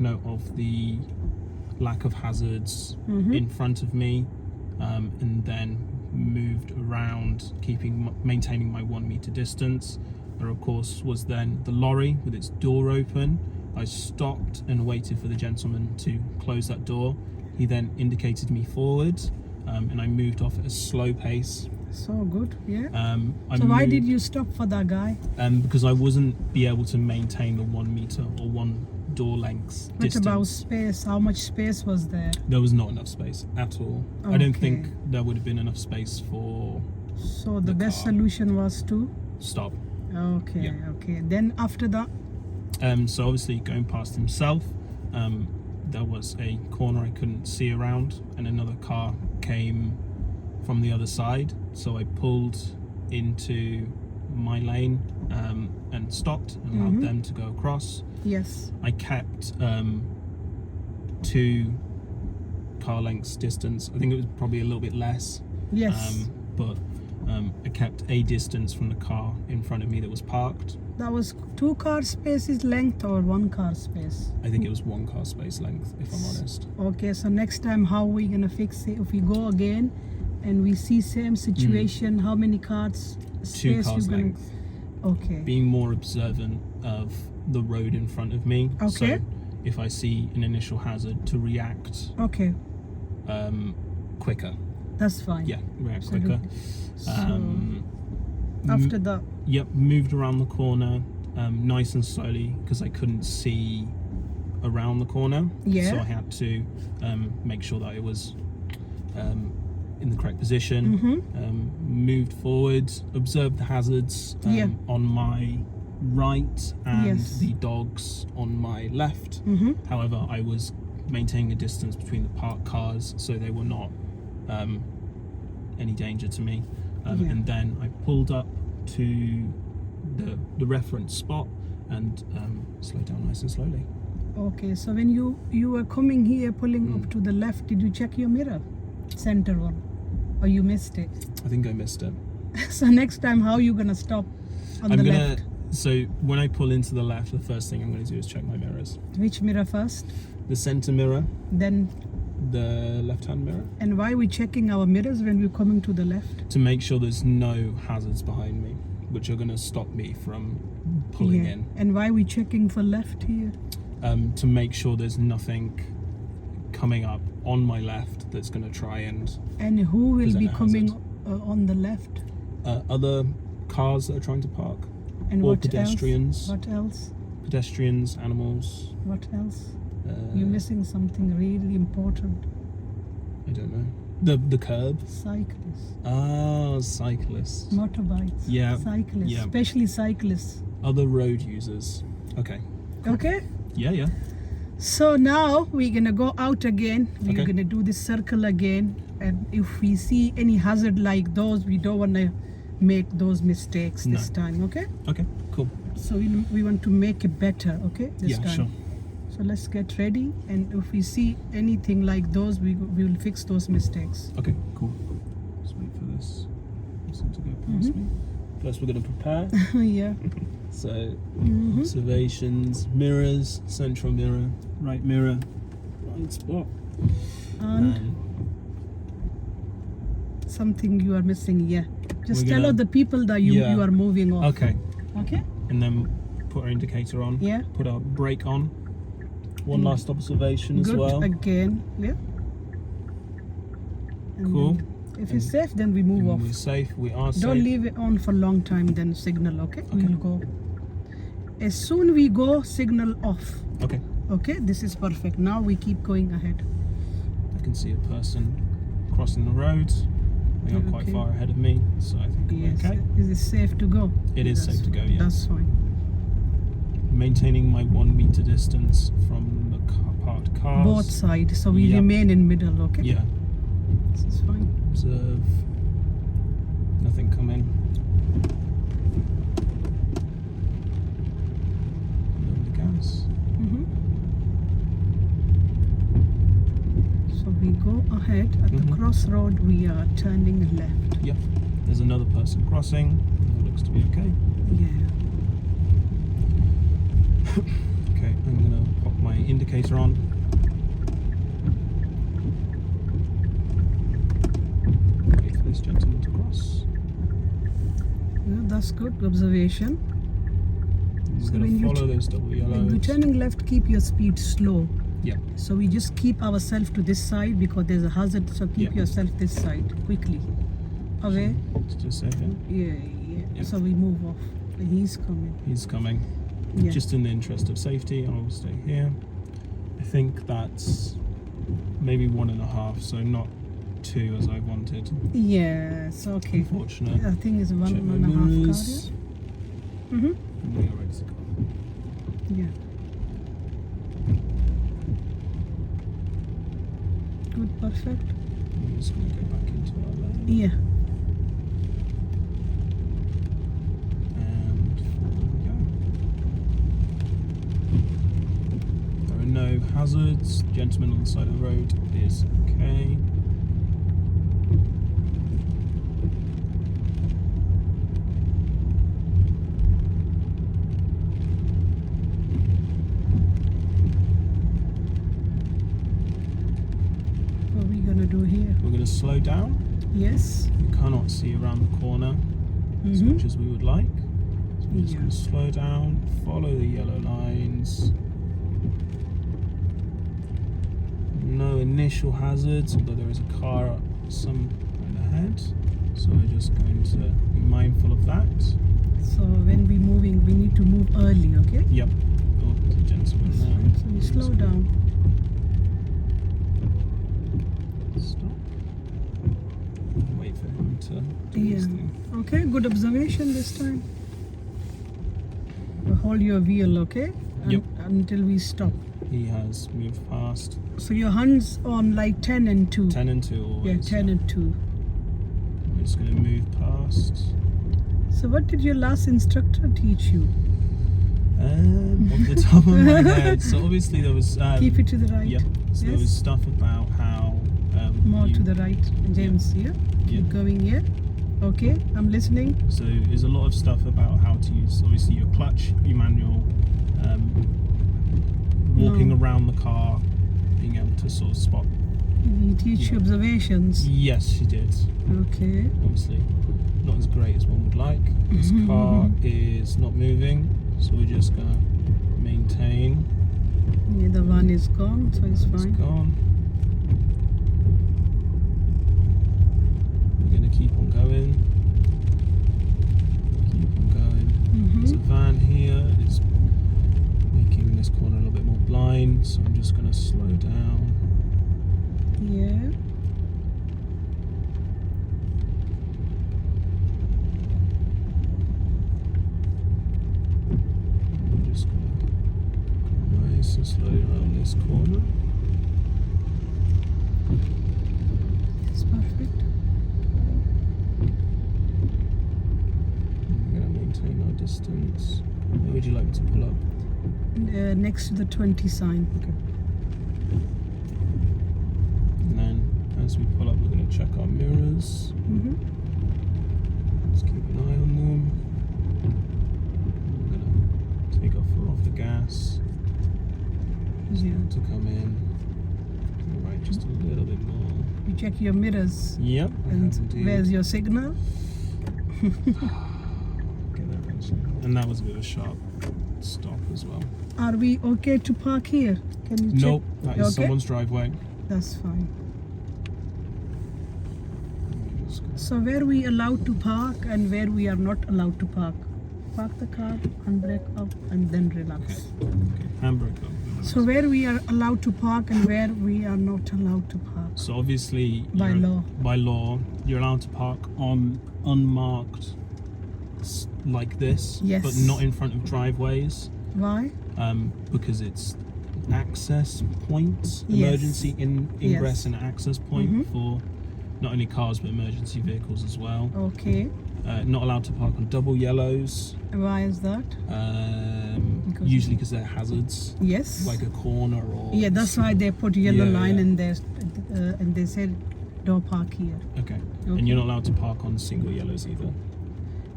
note of the lack of hazards in front of me, and then moved around, maintaining my 1 meter distance. There of course was then the lorry with its door open. I stopped and waited for the gentleman to close that door. He then indicated me forward, and I moved off at a slow pace. So good, yeah. So why did you stop for that guy? Because I wasn't be able to maintain the 1 meter or 1 door length distance. What about space? How much space was there? There was not enough space at all. Okay. I don't think there would have been enough space for So the best solution was to stop. Okay, Yeah. okay. Then after that, So obviously going past himself, there was a corner I couldn't see around, and another car came from the other side. So I pulled into my lane and stopped and allowed them to go across. yes, I kept 2 car lengths distance. I think it was probably a little bit less. yes. But I kept a distance from the car in front of me that was parked. That was 2 car spaces length or 1 car space? I think it was 1 car space length, if I'm honest. Okay, so next time how we gonna fix it? If we go again and we see same situation, how many cars 2 space cars you gonna? length. Okay. Being more observant of the road in front of me. Okay. So if I see an initial hazard, to react Okay, quicker. that's fine. Yeah, react Absolutely. quicker. So after that, Yep, moved around the corner nice and slowly because I couldn't see around the corner. Yeah. So I had to make sure that it was in the correct position. Moved forward, observed the hazards on my right and Yes. the dogs on my left. However, I was maintaining a distance between the parked cars, so they were not any danger to me. And then I pulled up to the reference spot and slowed down nice and slowly. okay. So when you were coming here, pulling up to the left, did you check your mirror, center one, or you missed it? I think I missed it. So next time, how you gonna stop on the left? So when I pull into the left, the first thing I'm gonna do is check my mirrors. Which mirror first? The center mirror, Then, the left-hand mirror, and why we checking our mirrors when we're coming to the left? to make sure there's no hazards behind me, which are gonna stop me from pulling in. And why we checking for left here? To make sure there's nothing coming up on my left that's gonna try and And who will present be a coming hazard. on the left? Other cars that are trying to park, And or what pedestrians. else? What else? Pedestrians, animals. What else? You're missing something really important. I don't know. The curb. Cyclists, Ah, cyclists. motorbikes, Yeah, cyclists, yeah. especially cyclists. Other road users. Okay. Okay. Yeah. So now we're gonna go out again. We're Okay. gonna do this circle again, and if we see any hazard like those, we don't wanna make those mistakes this No. time. Okay. Okay. Cool. So we want to make it better. Okay. This Yeah. time. Sure. So let's get ready, and if we see anything like those, we will fix those mistakes. Okay. Cool. Let's wait for this person to go past me. First, we're gonna prepare. Yeah. So, observations, mirrors, central mirror, right spot. And something you are missing. Yeah. Just We're tell gonna- out the people that you are moving off. Okay. Okay. And then put our indicator on. Yeah. Put our brake on. One last observation as Good well. again. Yeah. And Cool. then if it's safe, then we move And off. we're safe. We are safe. Don't leave it on for a long time, then signal. Okay. Okay. We'll go. As soon we go, signal off. Okay. Okay. This is perfect. Now we keep going ahead. I can see a person crossing the road. They are quite Okay. far ahead of me, so I think we're Yes. okay. Is it safe to go? It is safe to go, yeah. That's fine. Maintaining my 1 meter distance from the parked cars. Both sides, so we Yep. remain in middle. Okay. Yeah. This is fine. Observe. Nothing coming. Lower the gas. So we go ahead at the crossroad. We are turning left. Yep. There's another person crossing. That looks to be okay. Yeah. Okay, I'm gonna pop my indicator on. Wait for this gentleman to cross. Yeah, that's good observation. We're So going when to you follow those double When you're yellows. turning left, keep your speed slow. Yeah. So we just keep ourselves to this side because there's a hazard. So keep Yeah. yourself this side quickly. Away. Just a second. Yeah. Yeah. So we move off. He's coming. He's coming. Yeah. Just in the interest of safety, I will stay here. I think that's maybe 1.5, so not 2 as I wanted. Yes. Okay. Unfortunate. I think it's Check my 1.5 car. mirrors. Yeah. Mhm. And we are ready to go. Yeah. Good. Perfect. I'm just going to go back into our lane. Yeah. And forward we go. There are no hazards. Gentleman on the side of the road is okay. What are we gonna do here? We're going to slow down. Yes. We cannot see around the corner as Mhm. much as we would like. So we're just Yeah. going to slow down, follow the yellow lines. No initial hazards, although there is a car some ahead. So we're just going to be mindful of that. So when we're moving, we need to move early. Okay. Yep. Oh, there's a gentleman there. So we slow down. Stop. Wait for him to do his Yeah. thing. Okay, good observation this time. Hold your wheel, okay? Yep. Until we stop. He has moved past. So your hands on like 10 and 2. 10 and 2 always. Yeah, 10 and 2. We're just going to move past. So what did your last instructor teach you? Off the top of my head. So obviously there was... Keep it to the right. Yep. So there Yes. was stuff about how... More you- to the right, James. Yeah. Yeah. Keep going here. Okay, I'm listening. So there's a lot of stuff about how to use, obviously, your clutch, your manual, walking around the car, being able to sort of spot. You teach you Yeah. observations. Yes, she did. Okay. Obviously, not as great as one would like. This car is not moving, so we're just gonna maintain. Yeah, the one is gone, so it's It's fine. gone. We're gonna keep on going. Keep on going. There's a van here. It's making this corner a little bit more blind, so I'm just gonna slow down. Yeah. I'm just gonna go nice and slowly around this corner. It's perfect. We're gonna maintain our distance. Where would you like me to pull up? Next to the 20 sign. Okay. And then as we pull up, we're going to check our mirrors. Just keep an eye on them. We're going to take our foot off the gas. Yeah. To come in. Right, just a little bit more. You check your mirrors. Yep. I And have indeed. where's your signal? Get there eventually. And that was a bit of a sharp stop as well. Are we okay to park here? Can you check? Nope, that is Okay. someone's driveway. That's fine. Just go- So where we allowed to park and where we are not allowed to park? Park the car, handbrake up, and then relax. Okay, handbrake up. So where we are allowed to park and where we are not allowed to park? So obviously, By law. by law, you're allowed to park on unmarked like this, Yes. but not in front of driveways, Why? because it's access points, Yes. emergency ingress Yes. and access point Mhm. for not only cars but emergency vehicles as well. Okay. Not allowed to park on double yellows, Why is that? Because- usually because they're hazards, Yes. like a corner or. Yeah, that's why they put yellow Yeah, line yeah. in there, and they said don't park here. Okay. Okay. And you're not allowed to park on single yellows either.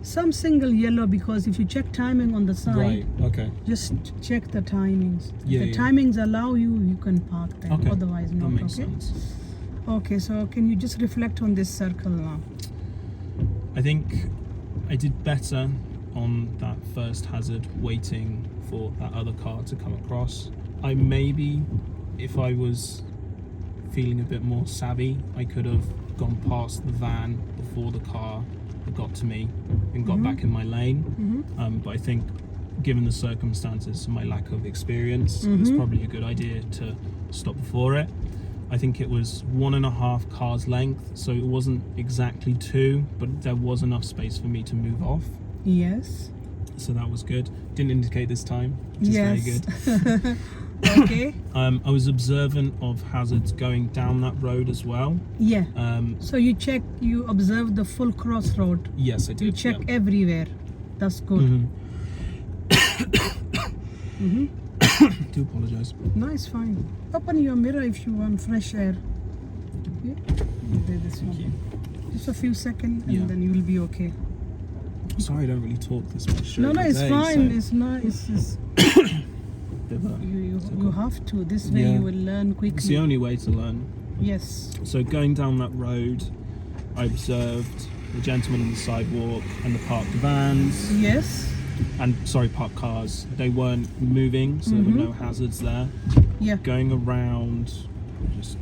Some single yellow, because if you check timing on the side, Right. Okay. just check the timings. Yeah, If the yeah. timings allow you, you can park there. Okay. Otherwise, That not. makes Okay. sense. Okay. So can you just reflect on this circle now? I think I did better on that first hazard, waiting for that other car to come across. I maybe, if I was feeling a bit more savvy, I could have gone past the van before the car had got to me and got back in my lane. But I think, given the circumstances and my lack of experience, it's probably a good idea to stop before it. I think it was 1.5 cars length, so it wasn't exactly 2, but there was enough space for me to move off. Yes. So that was good. Didn't indicate this time, which is very good. Okay. I was observant of hazards going down that road as well. Yeah. So you observe the full crossroad. Yes, I did. You check yeah. everywhere. That's good. Do apologise. No, it's fine. Open your mirror if you want fresh air. Okay. This one. Thank you. Just a few seconds, and Yeah. then you will be okay. Sorry, I don't really talk this much. No, during the it's day, fine. so It's nice. It's, bit of a- you have to. This way Yeah. you will learn It's quickly. the only way to learn. Yes. So going down that road, I observed the gentleman on the sidewalk and the parked vans, Yes. and parked cars. They weren't moving, so there were no hazards there. Yeah. Going around, just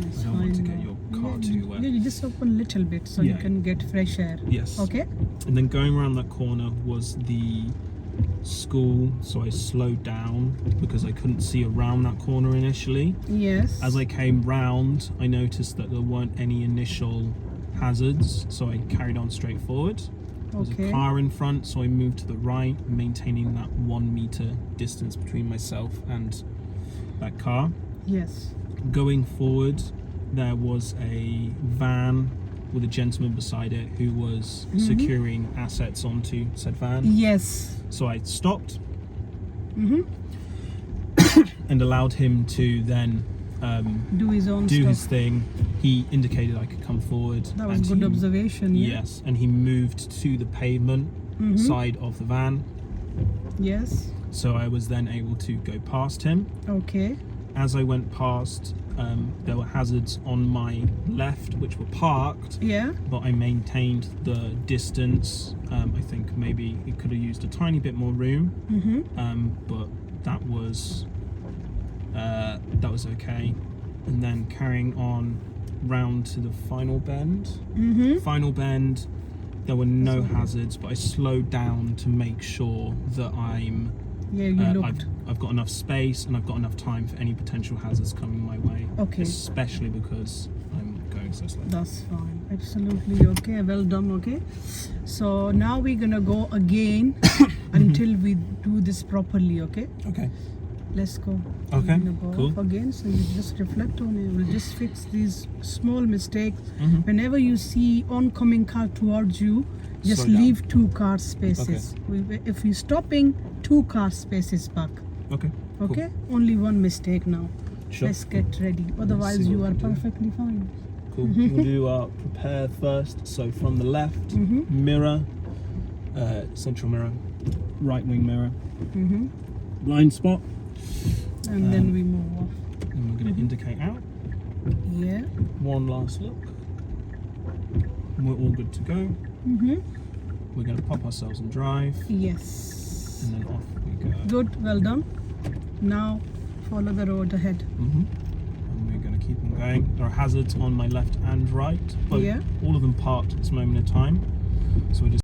It's I don't want to fine. get your car too wet. Yeah, you just open a little bit so you Yeah. can get fresh air. Yes. Okay. And then going around that corner was the school, so I slowed down because I couldn't see around that corner initially. Yes. As I came round, I noticed that there weren't any initial hazards, so I carried on straight forward. There was Okay. a car in front, so I moved to the right, maintaining that 1 meter distance between myself and that car. Yes. Going forward, there was a van with a gentleman beside it who was securing assets onto said van. Yes. So I stopped Mm-hmm. and allowed him to then Do his own do stuff. his thing. He indicated I could come forward. That was and good he- observation. Yeah. Yes, and he moved to the pavement side of the van. Yes. So I was then able to go past him. Okay. As I went past, there were hazards on my left which were parked, Yeah. but I maintained the distance. I think maybe it could have used a tiny bit more room, but that was okay. And then carrying on round to the final bend. Final bend, there were no hazards, but I slowed down to make sure that Yeah, you looked. I've got enough space and I've got enough time for any potential hazards coming my way. Okay. Especially because I'm going so slow. That's fine. Absolutely okay. Well done. Okay. So now we're gonna go again until we do this properly. Okay. Okay. Let's go. Okay, We're gonna go cool. up again. So you just reflect on it. We'll just fix these small mistakes. Mhm. Whenever you see oncoming car towards you, just Slow down. leave 2 car spaces. If you're stopping, 2 car spaces back. Okay. cool. Okay. Only one mistake now. Sure. Let's get ready. Otherwise, see you what are we do. perfectly fine. Cool. We'll do our prepare first. So from the left, mirror, central mirror, right wing mirror, blind spot, And then we move off. and we're going to indicate out. Yeah. One last look. We're all good to go. We're going to pop ourselves and drive, Yes. and then off we go. Good. Well done. Now follow the road ahead. And we're going to keep on going. There are hazards on my left and right, but Yeah. all of them parked at this moment in time. So we're just